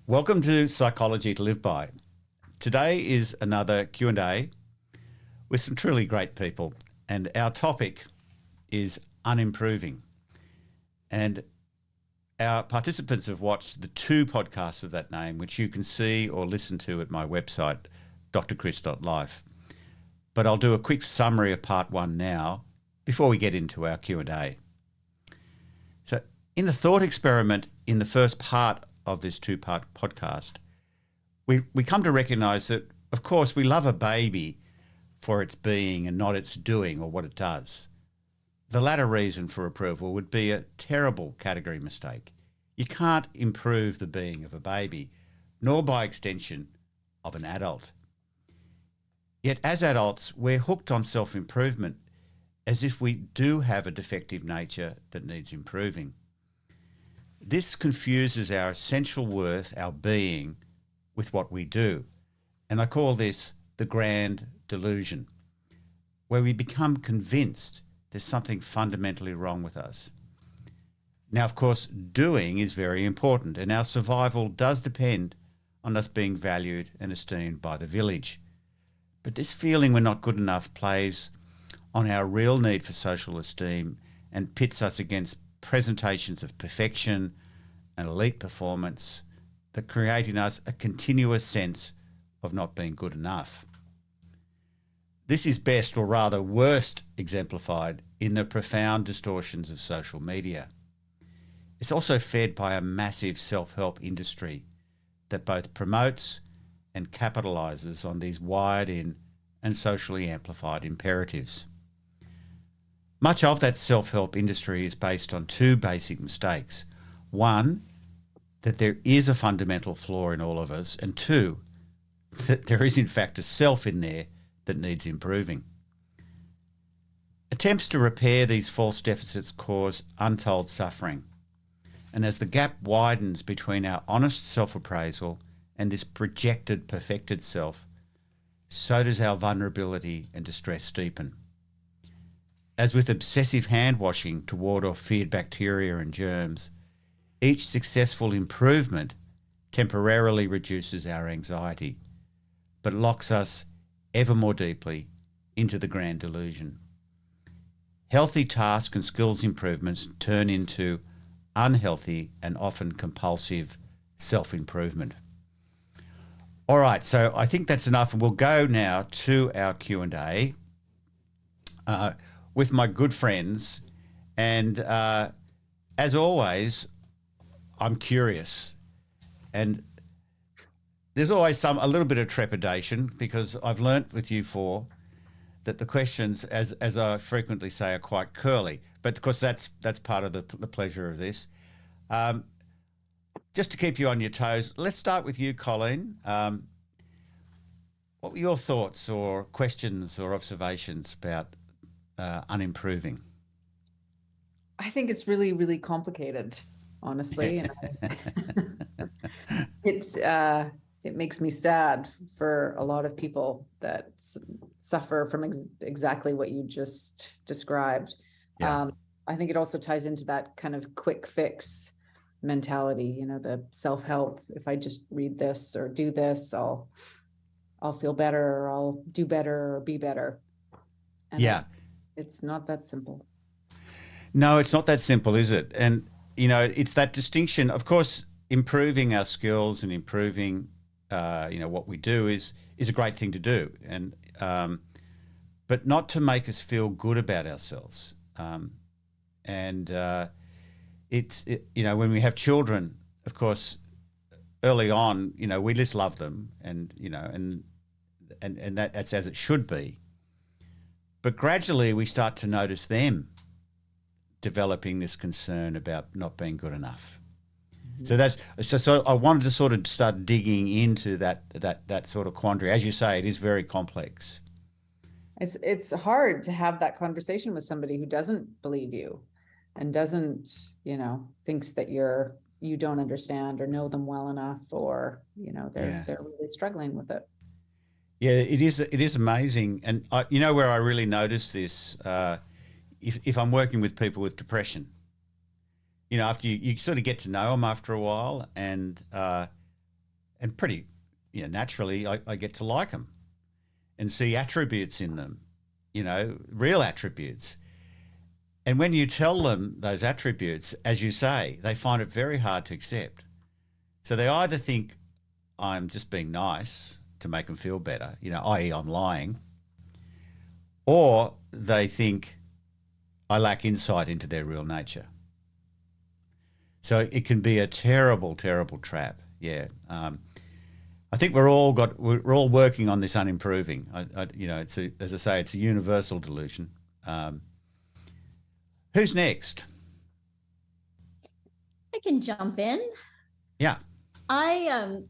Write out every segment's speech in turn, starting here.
Welcome to Psychology to Live By. Today is another Q&A with some truly great people, and our topic is unimproving. And our participants have watched the two podcasts of that name, which you can see or listen to at my website, drchris.life. But I'll do a quick summary of part one now before we get into our Q&A. So in the thought experiment in the first part of this two-part podcast, we come to recognise that, of course, we love a baby for its being and not its doing or what it does. The latter reason for approval would be a terrible category mistake. You can't improve the being of a baby, nor by extension of an adult. Yet as adults, we're hooked on self-improvement as if we do have a defective nature that needs improving. This confuses our essential worth, our being, with what we do. And I call this the grand delusion, where we become convinced there's something fundamentally wrong with us. Now, of course, doing is very important, and our survival does depend on us being valued and esteemed by the village. But this feeling we're not good enough plays on our real need for social esteem and pits us against presentations of perfection and elite performance that create in us a continuous sense of not being good enough. This is best, or rather worst, exemplified in the profound distortions of social media. It's also fed by a massive self-help industry that both promotes and capitalises on these wired-in and socially amplified imperatives. Much of that self-help industry is based on two basic mistakes. One, that there is a fundamental flaw in all of us, and two, that there is in fact a self in there that needs improving. Attempts to repair these false deficits cause untold suffering. And as the gap widens between our honest self-appraisal and this projected, perfected self, so does our vulnerability and distress steepen. As with obsessive hand washing to ward off feared bacteria and germs, each successful improvement temporarily reduces our anxiety, but locks us ever more deeply into the grand delusion. Healthy task and skills improvements turn into unhealthy and often compulsive self-improvement. All right, so I think that's enough, and we'll go now to our Q&A with my good friends. And as always, I'm curious, and there's always a little bit of trepidation, because I've learnt with you four that the questions, as I frequently say, are quite curly. But of course, that's part of the pleasure of this. Just to keep you on your toes, let's start with you, Colleen. What were your thoughts or questions or observations about unimproving? I think it's really, really complicated, honestly. And it makes me sad for a lot of people that suffer from exactly what you just described. Yeah. I think it also ties into that kind of quick fix mentality, the self-help. If I just read this or do this, I'll feel better, or I'll do better or be better. And yeah. It's not that simple. No, it's not that simple, is it? And, it's that distinction. Of course, improving our skills and improving, what we do is a great thing to do. And, but not to make us feel good about ourselves. When we have children, of course, early on, we just love them, and that's as it should be. But gradually we start to notice them developing this concern about not being good enough. Mm-hmm. So I wanted to sort of start digging into that sort of quandary. As you say, it is very complex. It's hard to have that conversation with somebody who doesn't believe you and doesn't, thinks that you don't understand or know them well enough, or, they're really struggling with it. Yeah, it is amazing. And where I really notice this, if I'm working with people with depression, after you sort of get to know them after a while, and and pretty, naturally, I get to like them and see attributes in them, real attributes. And when you tell them those attributes, as you say, they find it very hard to accept. So they either think I'm just being nice to make them feel better, i.e. I'm lying, or they think I lack insight into their real nature. So it can be a terrible, terrible trap. Yeah. I think we're all working on this unimproving. As I say, it's a universal delusion. Who's next? I can jump in. Yeah. I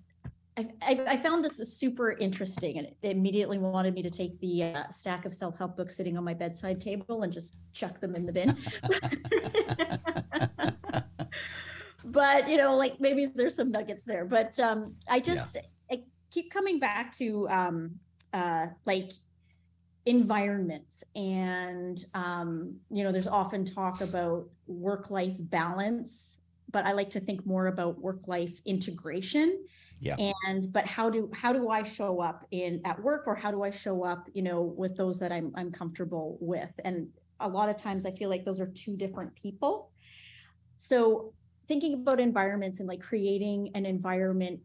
found this super interesting, and it immediately wanted me to take the stack of self-help books sitting on my bedside table and just chuck them in the bin. But like maybe there's some nuggets there. But I keep coming back to like environments, and there's often talk about work-life balance, but I like to think more about work-life integration. Yeah. But how do I show up at work, or how do I show up, with those that I'm comfortable with? And a lot of times I feel like those are two different people. So thinking about environments and like creating an environment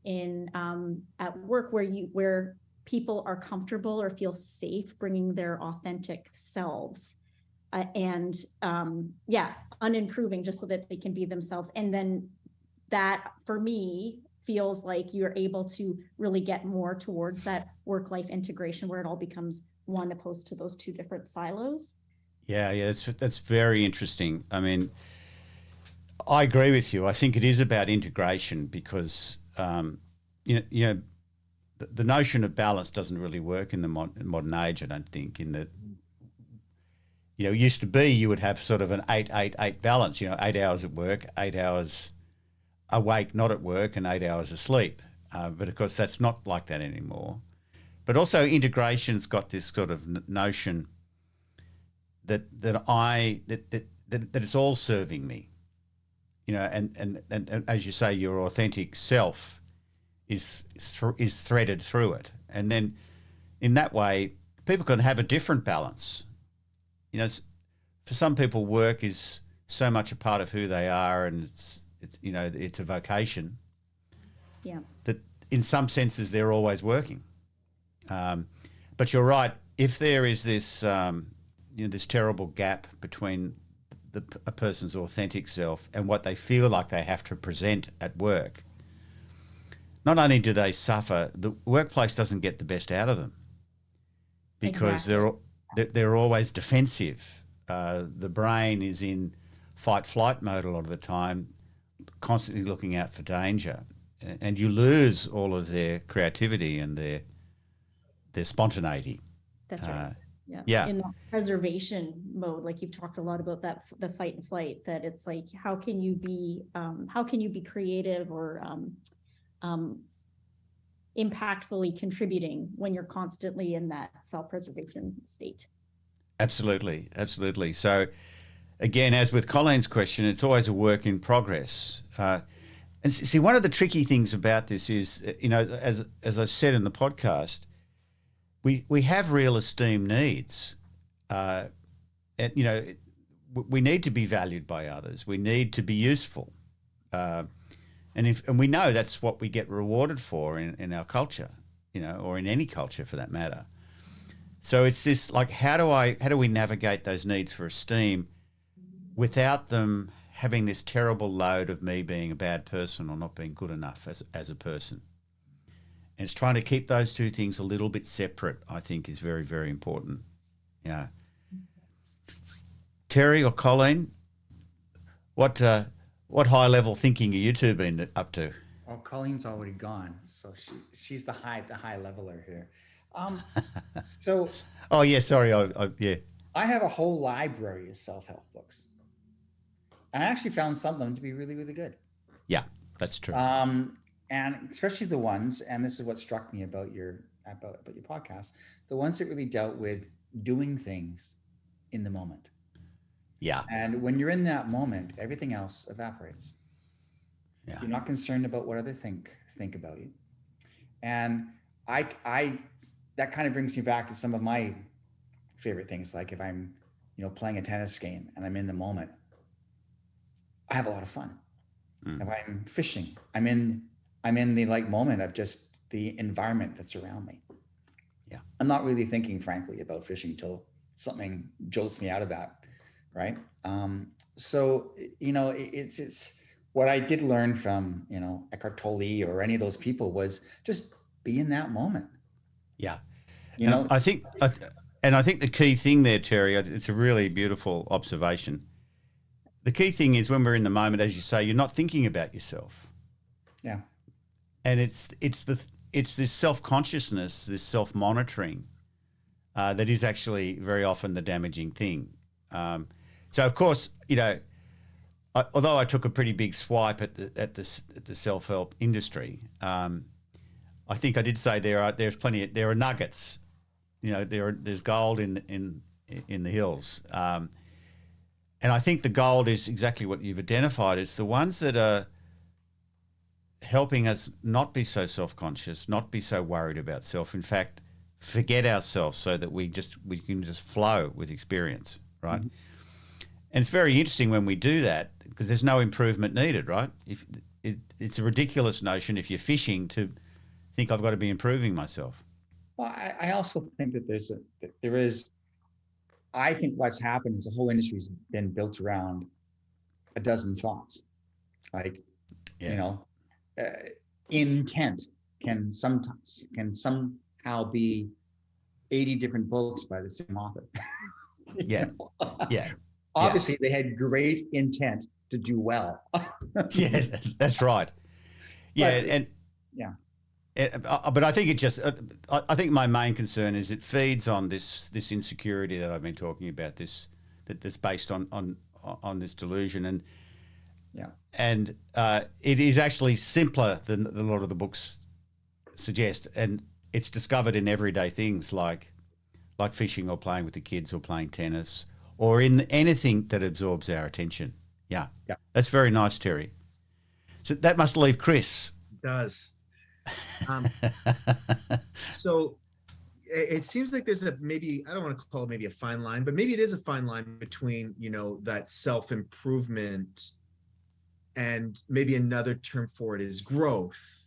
at work where people are comfortable or feel safe bringing their authentic selves, unimproving, just so that they can be themselves. And then that, for me, feels like you're able to really get more towards that work-life integration where it all becomes one, opposed to those two different silos. Yeah, that's very interesting. I mean, I agree with you. I think it is about integration because, the notion of balance doesn't really work in the modern age, I don't think, in that, it used to be you would have sort of an 8-8-8 balance, 8 hours at work, 8 hours awake, not at work, and 8 hours asleep. But of course, that's not like that anymore. But also, integration's got this sort of notion that it's all serving me, and as you say, your authentic self is threaded through it, and then in that way, people can have a different balance. For some people, work is so much a part of who they are, and it's a vocation. Yeah. That in some senses they're always working. But you're right. If there is this, this terrible gap between a person's authentic self and what they feel like they have to present at work, not only do they suffer, the workplace doesn't get the best out of them because they're always defensive. The brain is in fight-flight mode a lot of the time, constantly looking out for danger, and you lose all of their creativity and their spontaneity. That's right. Yeah. In the preservation mode, like you've talked a lot about that, the fight and flight, that it's like, how can you be creative or impactfully contributing when you're constantly in that self-preservation state? Absolutely. So again, as with Colleen's question, it's always a work in progress. And see, one of the tricky things about this is, as I said in the podcast, we have real esteem needs. And, we need to be valued by others. We need to be useful. And we know that's what we get rewarded for in our culture, or in any culture for that matter. So it's this, like, how do we navigate those needs for esteem without them having this terrible load of me being a bad person or not being good enough as a person? And it's trying to keep those two things a little bit separate, I think, is very, very important. Yeah. Terry or Colleen, what high level thinking are you two been up to? Oh, Colleen's already gone, so she's the high leveler here. So. Oh yeah, sorry. Yeah. I have a whole library of self-help books, and I actually found some of them to be really, really good. Yeah, that's true. And especially the ones, and this is what struck me about your podcast, the ones that really dealt with doing things in the moment. Yeah. And when you're in that moment, everything else evaporates. Yeah. You're not concerned about what others think about you. And I that kind of brings me back to some of my favorite things. Like if I'm, playing a tennis game and I'm in the moment, I have a lot of fun. If I'm fishing, I'm in the moment of just the environment that's around me. Yeah. I'm not really thinking, frankly, about fishing till something jolts me out of that. Right. So, it's what I did learn from, Eckhart Tolle or any of those people was just be in that moment. Yeah. You know, I think the key thing there, Terry, it's a really beautiful observation. The key thing is when we're in the moment, as you say, you're not thinking about yourself. Yeah. And it's this self-consciousness, this self-monitoring that is actually very often the damaging thing. So of course, although I took a pretty big swipe at the self-help industry, I think I did say there are nuggets. There's gold in the hills. And I think the gold is exactly what you've identified. It's the ones that are helping us not be so self-conscious, not be so worried about self. In fact, forget ourselves so that we can just flow with experience, right? Mm-hmm. And it's very interesting when we do that because there's no improvement needed, right? It's a ridiculous notion if you're fishing to think I've got to be improving myself. Well, I also think that I think what's happened is the whole industry's been built around a dozen thoughts. Like, intent can somehow be 80 different books by the same author. Yeah. Yeah. Obviously, they had great intent to do well. Yeah, that's right. Yeah, but I think I think my main concern is it feeds on this insecurity that I've been talking about. That's based on this delusion, and it is actually simpler than a lot of the books suggest, and it's discovered in everyday things like fishing or playing with the kids or playing tennis or in anything that absorbs our attention. Yeah. That's very nice, Terry. So that must leave Chris. It does. So it seems like there's maybe, I don't want to call it maybe a fine line, but maybe it is a fine line between, that self-improvement and maybe another term for it is growth,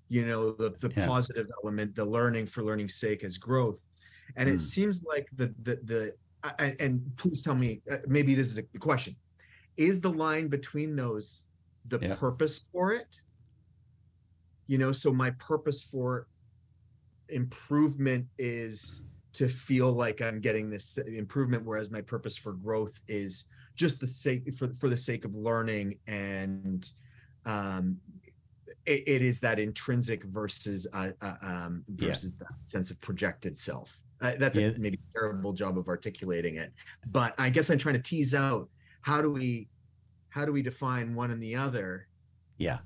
the positive element, the learning for learning's sake as growth. And it seems like and please tell me, maybe this is a question, is the line between those the purpose for it? So my purpose for improvement is to feel like I'm getting this improvement, whereas my purpose for growth is just for the sake of learning, and it is that intrinsic versus that sense of projected self. That's maybe a terrible job of articulating it, but I guess I'm trying to tease out how do we define one and the other? Yeah,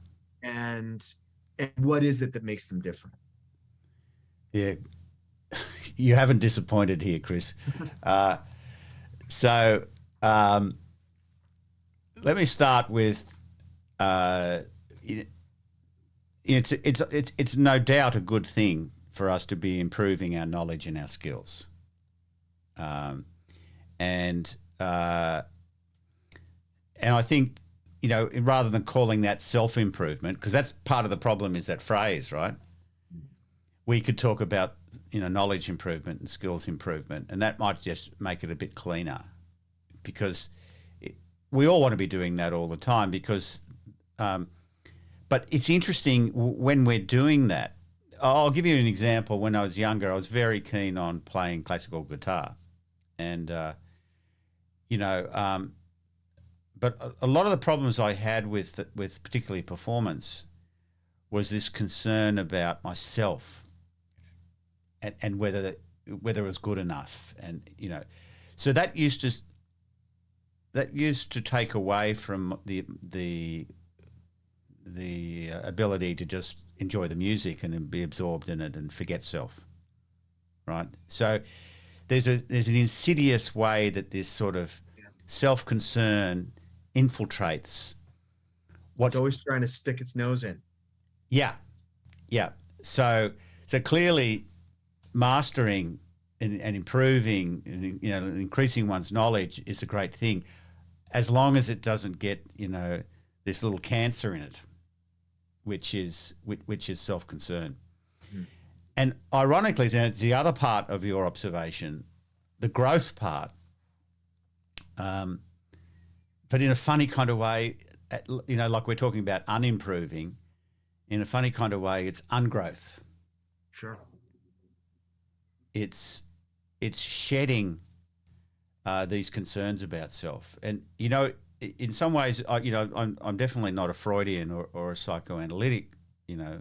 and what is it that makes them different? Yeah, you haven't disappointed here, Chris. So let me start with it's no doubt a good thing for us to be improving our knowledge and our skills, and I think rather than calling that self-improvement, because that's part of the problem is that phrase, right? We could talk about knowledge improvement and skills improvement, and that might just make it a bit cleaner, because we all want to be doing that all the time. But it's interesting when we're doing that. I'll give you an example. When I was younger, I was very keen on playing classical guitar, and but a lot of the problems I had with particularly performance was this concern about myself and whether it was good enough, and so that used to take away from the ability to just enjoy the music and be absorbed in it and forget self, right? So there's an insidious way that this sort of self-concern infiltrates what's always trying to stick its nose in. Yeah. So clearly mastering and improving and, you know, increasing one's knowledge is a great thing, as long as it doesn't get, you know, this little cancer in it, which is self-concern. Mm. And ironically, the other part of your observation, the growth part, but in a funny kind of way, you know, like we're talking about unimproving, in a funny kind of way, it's ungrowth. Sure. It's shedding these concerns about self. And, you know, in some ways, you know, I'm definitely not a Freudian or a psychoanalytic, you know,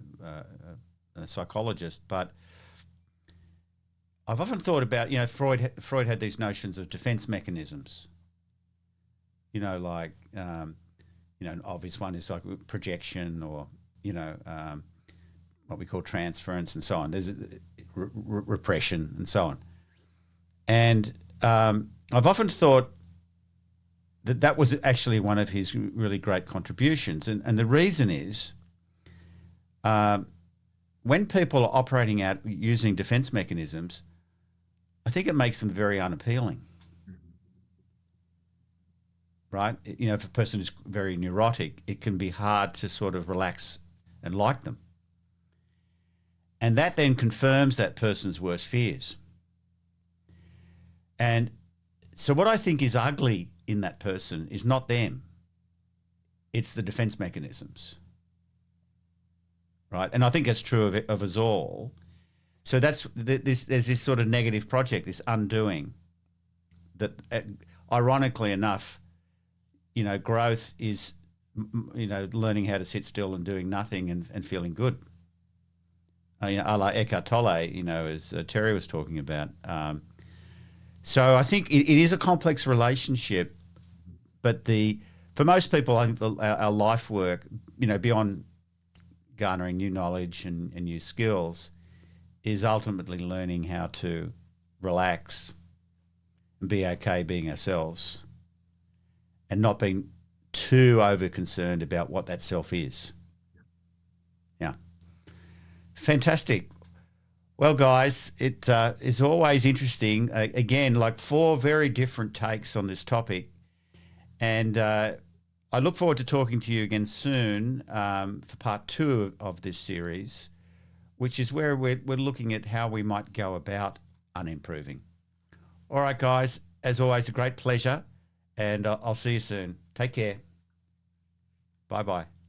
a psychologist, but I've often thought about, you know, Freud had these notions of defense mechanisms, you know, like, you know, an obvious one is like projection, or, you know, what we call transference and so on. There's repression and so on. And I've often thought that was actually one of his really great contributions. And the reason is, when people are operating out using defense mechanisms, I think it makes them very unappealing. Right? You know, if a person is very neurotic, it can be hard to sort of relax and like them. And that then confirms that person's worst fears. And so what I think is ugly in that person is not them. It's the defense mechanisms. Right? And I think that's true of us all. So there's this sort of negative project, this undoing, that ironically enough, you know, growth is, you know, learning how to sit still and doing nothing and feeling good. You know, a la Eckhart Tolle, you know, as Terry was talking about. So I think it is a complex relationship, but for most people, I think our life work, you know, beyond garnering new knowledge and new skills, is ultimately learning how to relax and be okay being ourselves, and not being too over concerned about what that self is. Yeah. Fantastic. Well, guys, it is always interesting. Again, like 4 very different takes on this topic. And I look forward to talking to you again soon for part 2 of this series, which is where we're looking at how we might go about unimproving. All right, guys, as always, a great pleasure. And I'll see you soon. Take care. Bye-bye.